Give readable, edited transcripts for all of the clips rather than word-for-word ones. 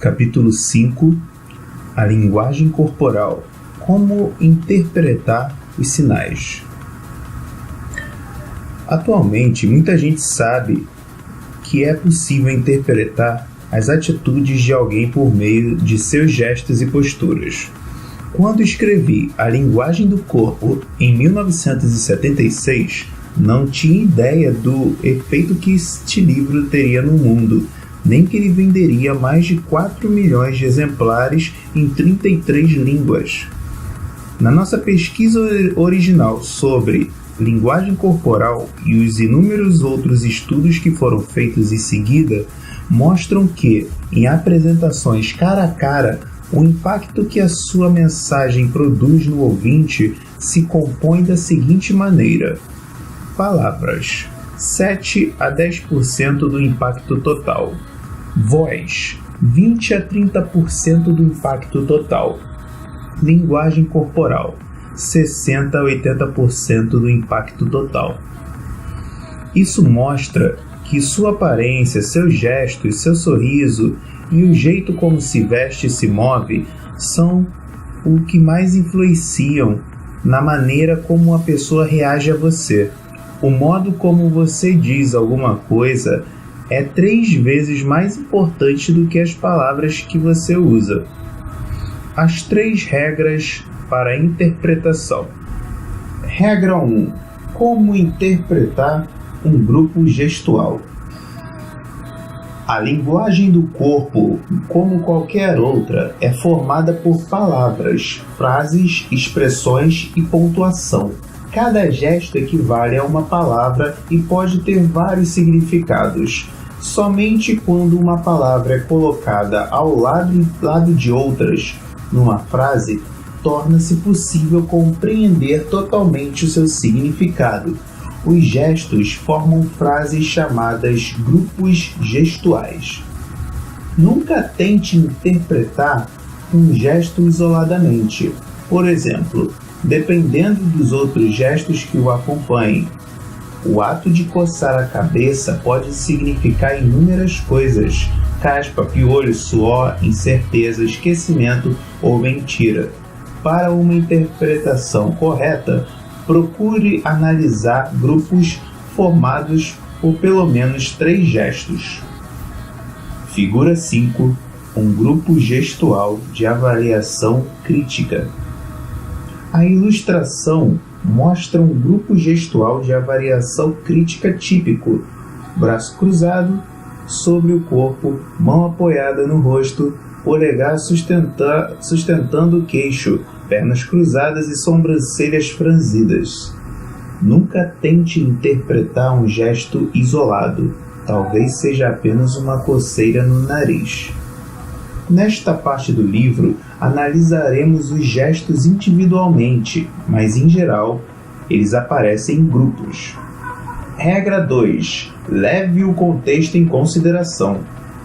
Capítulo 5 A linguagem corporal. Como interpretar os sinais. Atualmente, muita gente sabe que é possível interpretar as atitudes de alguém por meio de seus gestos e posturas. Quando escrevi A Linguagem do Corpo em 1976, não tinha ideia do efeito que este livro teria no mundo, nem que ele venderia mais de 4 milhões de exemplares em 33 línguas. Na nossa pesquisa original sobre linguagem corporal e os inúmeros outros estudos que foram feitos em seguida, mostram que, em apresentações cara a cara, o impacto que a sua mensagem produz no ouvinte se compõe da seguinte maneira: palavras, 7 a 10% do impacto total. Voz, 20 a 30% do impacto total. Linguagem corporal, 60 a 80% do impacto total. Isso mostra que sua aparência, seus gestos, seu sorriso e o jeito como se veste e se move são o que mais influenciam na maneira como a pessoa reage a você. O modo como você diz alguma coisa é 3 vezes mais importante do que as palavras que você usa. As 3 regras para a interpretação. Regra 1. Como interpretar um grupo gestual. A linguagem do corpo, como qualquer outra, é formada por palavras, frases, expressões e pontuação. Cada gesto equivale a uma palavra e pode ter vários significados. Somente quando uma palavra é colocada ao lado de outras numa frase, torna-se possível compreender totalmente o seu significado. Os gestos formam frases chamadas grupos gestuais. Nunca tente interpretar um gesto isoladamente. Por exemplo, dependendo dos outros gestos que o acompanhem, o ato de coçar a cabeça pode significar inúmeras coisas: caspa, piolho, suor, incerteza, esquecimento ou mentira. Para uma interpretação correta, procure analisar grupos formados por pelo menos 3 gestos. Figura 5. Um grupo gestual de avaliação crítica. A ilustração mostra um grupo gestual de avaliação crítica típico: braço cruzado sobre o corpo, mão apoiada no rosto, polegar sustentando o queixo, pernas cruzadas e sobrancelhas franzidas. Nunca tente interpretar um gesto isolado. Talvez seja apenas uma coceira no nariz. Nesta parte do livro, analisaremos os gestos individualmente, mas em geral, eles aparecem em grupos. Regra 2. Leve o contexto em consideração.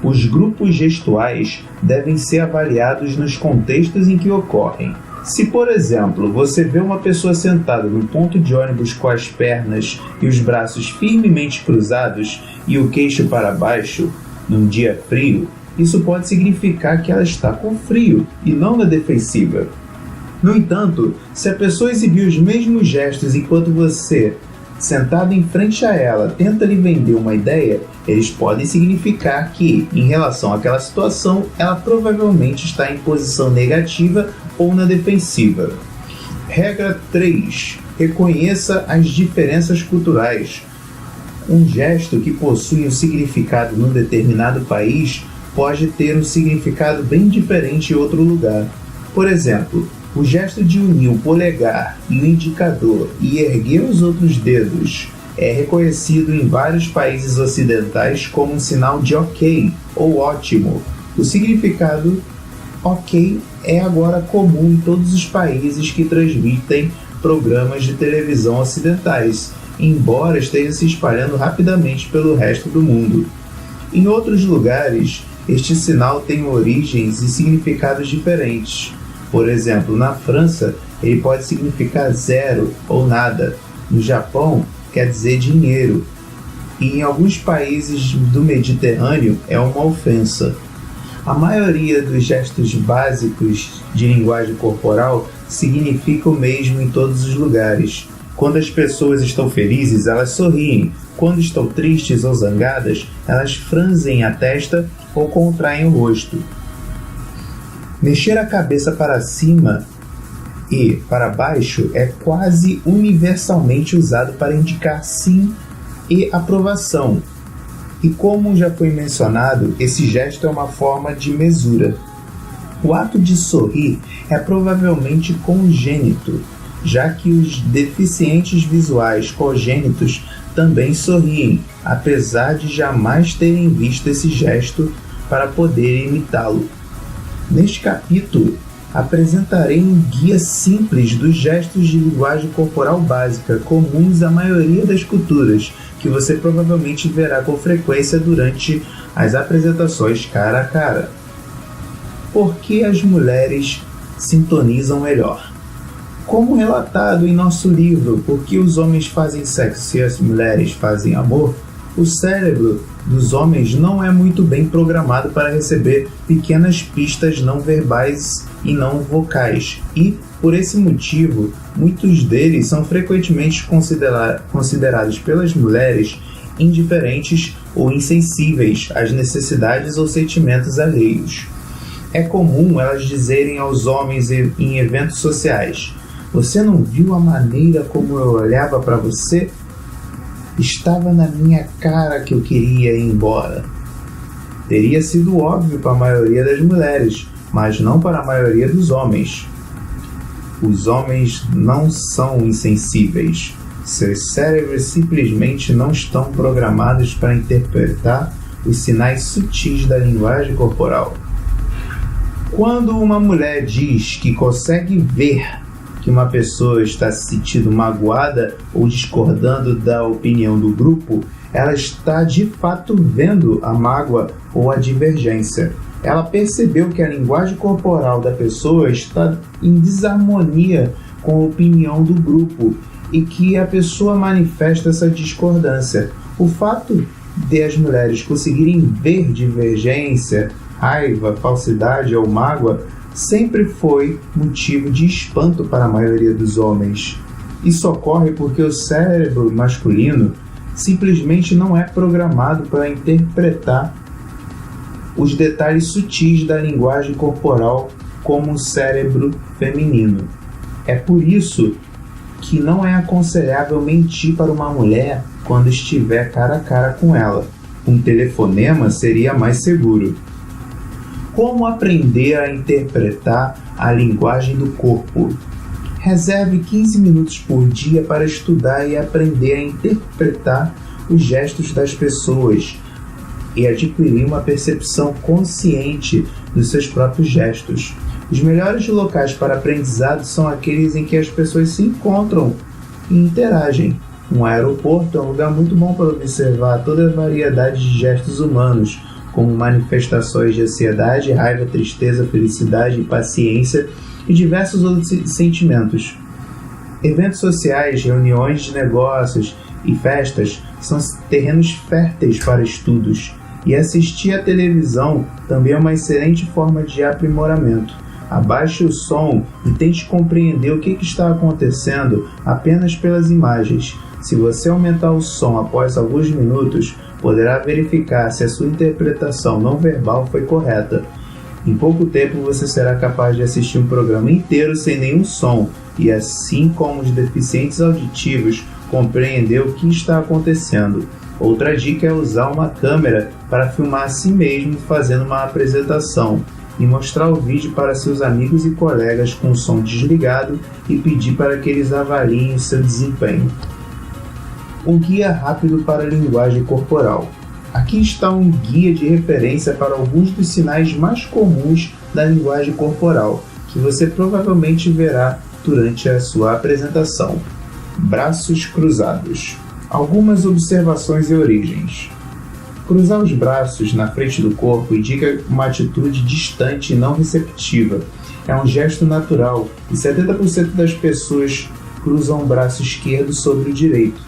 Os grupos gestuais devem ser avaliados nos contextos em que ocorrem. Se, por exemplo, você vê uma pessoa sentada no ponto de ônibus com as pernas e os braços firmemente cruzados e o queixo para baixo, num dia frio, isso pode significar que ela está com frio e não na defensiva. No entanto, se a pessoa exibir os mesmos gestos enquanto você, sentado em frente a ela, tenta lhe vender uma ideia, eles podem significar que, em relação àquela situação, ela provavelmente está em posição negativa ou na defensiva. Regra 3. Reconheça as diferenças culturais. Um gesto que possui um significado num determinado país pode ter um significado bem diferente em outro lugar. Por exemplo, o gesto de unir o polegar e o indicador e erguer os outros dedos é reconhecido em vários países ocidentais como um sinal de ok ou ótimo. O significado ok é agora comum em todos os países que transmitem programas de televisão ocidentais, embora esteja se espalhando rapidamente pelo resto do mundo. Em outros lugares, este sinal tem origens e significados diferentes. Por exemplo, na França, ele pode significar zero ou nada. No Japão, quer dizer dinheiro. E em alguns países do Mediterrâneo, é uma ofensa. A maioria dos gestos básicos de linguagem corporal significa o mesmo em todos os lugares. Quando as pessoas estão felizes, elas sorriem. Quando estão tristes ou zangadas, elas franzem a testa ou contraem o rosto. Mexer a cabeça para cima e para baixo é quase universalmente usado para indicar sim e aprovação. E como já foi mencionado, esse gesto é uma forma de mesura. O ato de sorrir é provavelmente congênito, já que os deficientes visuais congênitos também sorriem, apesar de jamais terem visto esse gesto para poder imitá-lo. Neste capítulo, apresentarei um guia simples dos gestos de linguagem corporal básica comuns à maioria das culturas, que você provavelmente verá com frequência durante as apresentações cara a cara. Por que as mulheres sintonizam melhor? Como relatado em nosso livro Por que os homens fazem sexo e as mulheres fazem amor, o cérebro dos homens não é muito bem programado para receber pequenas pistas não verbais e não vocais, e, por esse motivo, muitos deles são frequentemente considerados pelas mulheres indiferentes ou insensíveis às necessidades ou sentimentos alheios. É comum elas dizerem aos homens em eventos sociais: "Você não viu a maneira como eu olhava para você? Estava na minha cara que eu queria ir embora." Teria sido óbvio para a maioria das mulheres, mas não para a maioria dos homens. Os homens não são insensíveis. Seus cérebros simplesmente não estão programados para interpretar os sinais sutis da linguagem corporal. Quando uma mulher diz que consegue ver que uma pessoa está se sentindo magoada ou discordando da opinião do grupo, ela está de fato vendo a mágoa ou a divergência. Ela percebeu que a linguagem corporal da pessoa está em desarmonia com a opinião do grupo e que a pessoa manifesta essa discordância. O fato de as mulheres conseguirem ver divergência, raiva, falsidade ou mágoa sempre foi motivo de espanto para a maioria dos homens. Isso ocorre porque o cérebro masculino simplesmente não é programado para interpretar os detalhes sutis da linguagem corporal como o cérebro feminino. É por isso que não é aconselhável mentir para uma mulher quando estiver cara a cara com ela. Um telefonema seria mais seguro. Como aprender a interpretar a linguagem do corpo? Reserve 15 minutos por dia para estudar e aprender a interpretar os gestos das pessoas e adquirir uma percepção consciente dos seus próprios gestos. Os melhores locais para aprendizado são aqueles em que as pessoas se encontram e interagem. Um aeroporto é um lugar muito bom para observar toda a variedade de gestos humanos, como manifestações de ansiedade, raiva, tristeza, felicidade, impaciência e diversos outros sentimentos. Eventos sociais, reuniões de negócios e festas são terrenos férteis para estudos, e assistir à televisão também é uma excelente forma de aprimoramento. Abaixe o som e tente compreender o que está acontecendo apenas pelas imagens. Se você aumentar o som após alguns minutos, poderá verificar se a sua interpretação não verbal foi correta. Em pouco tempo você será capaz de assistir um programa inteiro sem nenhum som e, assim como os deficientes auditivos, compreender o que está acontecendo. Outra dica é usar uma câmera para filmar a si mesmo fazendo uma apresentação e mostrar o vídeo para seus amigos e colegas com o som desligado e pedir para que eles avaliem o seu desempenho. Um guia rápido para a linguagem corporal. Aqui está um guia de referência para alguns dos sinais mais comuns da linguagem corporal, que você provavelmente verá durante a sua apresentação. Braços cruzados. Algumas observações e origens. Cruzar os braços na frente do corpo indica uma atitude distante e não receptiva. É um gesto natural e 70% das pessoas cruzam o braço esquerdo sobre o direito.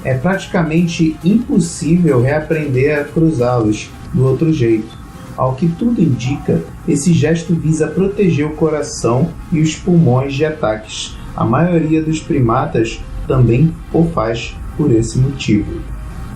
É praticamente impossível reaprender a cruzá-los do outro jeito. Ao que tudo indica, esse gesto visa proteger o coração e os pulmões de ataques. A maioria dos primatas também o faz por esse motivo.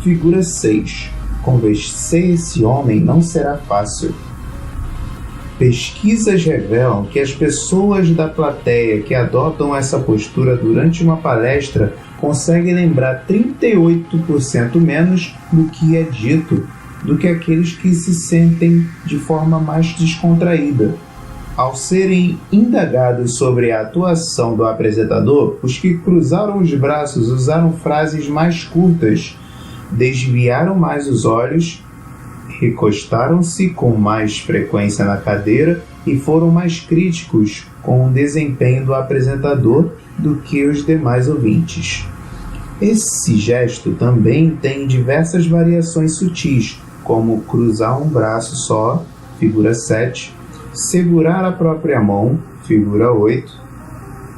Figura 6. Convencer esse homem não será fácil. Pesquisas revelam que as pessoas da plateia que adotam essa postura durante uma palestra conseguem lembrar 38% menos do que é dito do que aqueles que se sentem de forma mais descontraída. Ao serem indagados sobre a atuação do apresentador, os que cruzaram os braços usaram frases mais curtas, desviaram mais os olhos, recostaram-se com mais frequência na cadeira e foram mais críticos com o desempenho do apresentador do que os demais ouvintes. Esse gesto também tem diversas variações sutis, como cruzar um braço só, figura 7, segurar a própria mão, figura 8,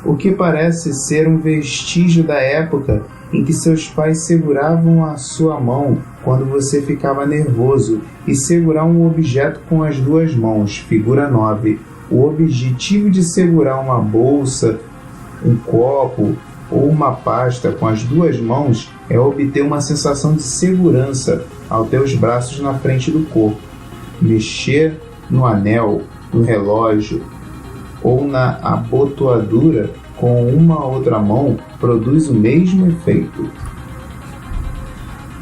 o que parece ser um vestígio da época em que seus pais seguravam a sua mão quando você ficava nervoso, e segurar um objeto com as duas mãos, figura 9. O objetivo de segurar uma bolsa, um copo ou uma pasta com as duas mãos é obter uma sensação de segurança ao ter os braços na frente do corpo. Mexer no anel, no relógio ou na abotoadura com uma outra mão produz o mesmo efeito.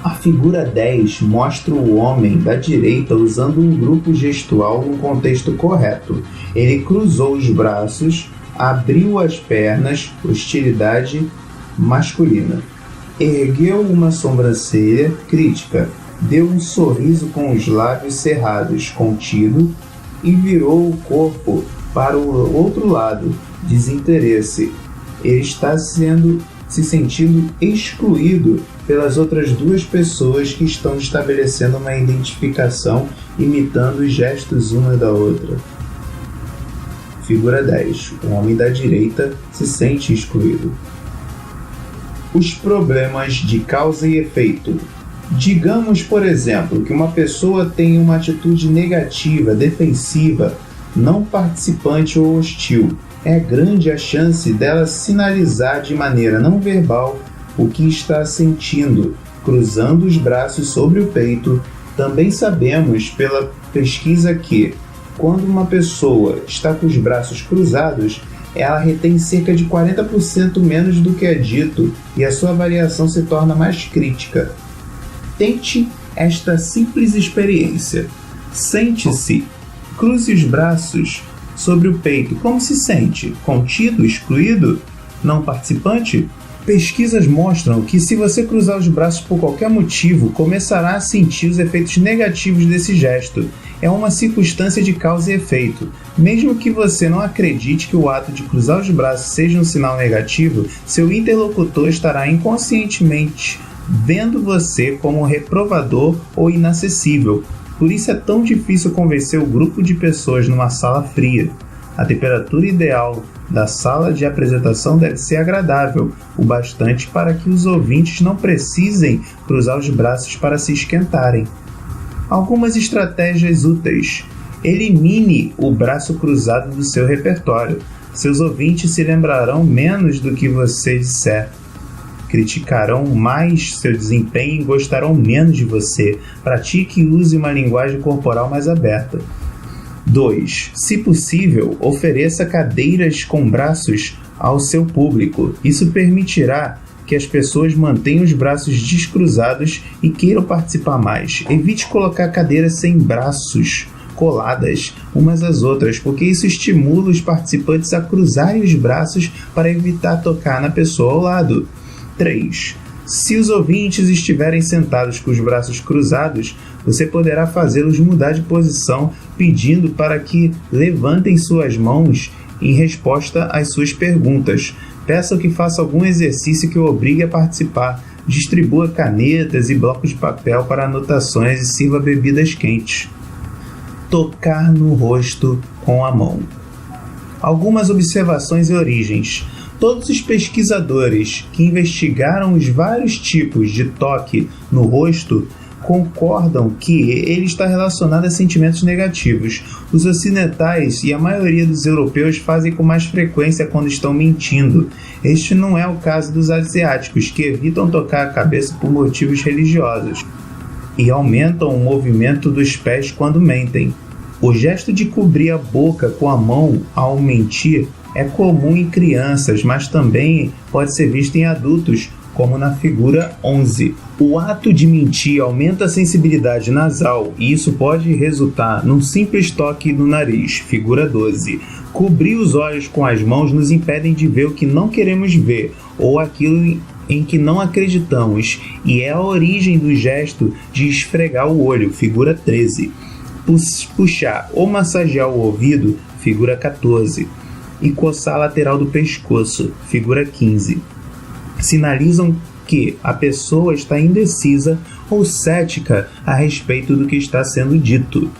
A figura 10 mostra o homem da direita usando um grupo gestual no contexto correto. Ele cruzou os braços, abriu as pernas, hostilidade masculina. Ergueu uma sobrancelha, crítica. Deu um sorriso com os lábios cerrados, contido, e virou o corpo para o outro lado, desinteresse. Ele está se sentindo excluído pelas outras duas pessoas que estão estabelecendo uma identificação, imitando os gestos uma da outra. Figura 10. O homem da direita se sente excluído. Os problemas de causa e efeito. Digamos, por exemplo, que uma pessoa tem uma atitude negativa, defensiva, não participante ou hostil. É grande a chance dela sinalizar de maneira não verbal o que está sentindo, cruzando os braços sobre o peito. Também sabemos pela pesquisa que, quando uma pessoa está com os braços cruzados, ela retém cerca de 40% menos do que é dito e a sua avaliação se torna mais crítica. Tente esta simples experiência. Sente-se, cruze os braços sobre o peito. Como se sente? Contido, excluído? Não participante? Pesquisas mostram que se você cruzar os braços por qualquer motivo, começará a sentir os efeitos negativos desse gesto. É uma circunstância de causa e efeito. Mesmo que você não acredite que o ato de cruzar os braços seja um sinal negativo, seu interlocutor estará inconscientemente vendo você como reprovador ou inacessível. Por isso é tão difícil convencer o grupo de pessoas numa sala fria. A temperatura ideal da sala de apresentação deve ser agradável, o bastante para que os ouvintes não precisem cruzar os braços para se esquentarem. Algumas estratégias úteis. Elimine o braço cruzado do seu repertório. Seus ouvintes se lembrarão menos do que você disser. Criticarão mais seu desempenho e gostarão menos de você. Pratique e use uma linguagem corporal mais aberta. 2. Se possível, ofereça cadeiras com braços ao seu público. Isso permitirá que as pessoas mantenham os braços descruzados e queiram participar mais. Evite colocar cadeiras sem braços coladas umas às outras, porque isso estimula os participantes a cruzarem os braços para evitar tocar na pessoa ao lado. 3. Se os ouvintes estiverem sentados com os braços cruzados, você poderá fazê-los mudar de posição, pedindo para que levantem suas mãos em resposta às suas perguntas. Peça que faça algum exercício que o obrigue a participar. Distribua canetas e blocos de papel para anotações e sirva bebidas quentes. Tocar no rosto com a mão. Algumas observações e origens. Todos os pesquisadores que investigaram os vários tipos de toque no rosto concordam que ele está relacionado a sentimentos negativos. Os ocidentais e a maioria dos europeus fazem com mais frequência quando estão mentindo. Este não é o caso dos asiáticos, que evitam tocar a cabeça por motivos religiosos e aumentam o movimento dos pés quando mentem. O gesto de cobrir a boca com a mão ao mentir é comum em crianças, mas também pode ser visto em adultos, como na figura 11. O ato de mentir aumenta a sensibilidade nasal e isso pode resultar num simples toque no nariz, figura 12. Cobrir os olhos com as mãos nos impedem de ver o que não queremos ver ou aquilo em que não acreditamos, e é a origem do gesto de esfregar o olho, figura 13. Puxar ou massagear o ouvido, figura 14. E coçar a lateral do pescoço, figura 15. Sinalizam que a pessoa está indecisa ou cética a respeito do que está sendo dito.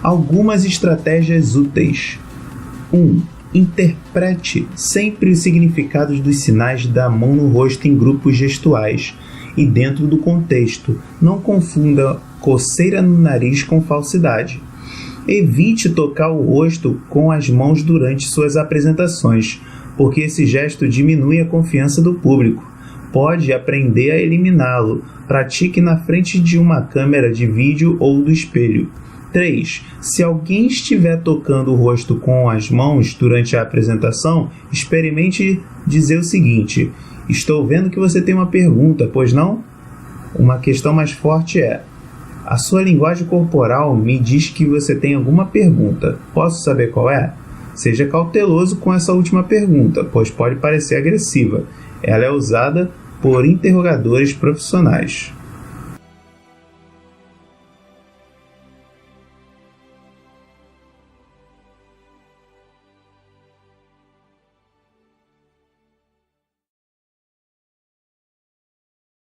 Algumas estratégias úteis. 1. Interprete sempre os significados dos sinais da mão no rosto em grupos gestuais e dentro do contexto. Não confunda coceira no nariz com falsidade. Evite tocar o rosto com as mãos durante suas apresentações, porque esse gesto diminui a confiança do público. Pode aprender a eliminá-lo. Pratique na frente de uma câmera de vídeo ou do espelho. 3. Se alguém estiver tocando o rosto com as mãos durante a apresentação, experimente dizer o seguinte: estou vendo que você tem uma pergunta, pois não? Uma questão mais forte é: a sua linguagem corporal me diz que você tem alguma pergunta. Posso saber qual é? Seja cauteloso com essa última pergunta, pois pode parecer agressiva. Ela é usada por interrogadores profissionais.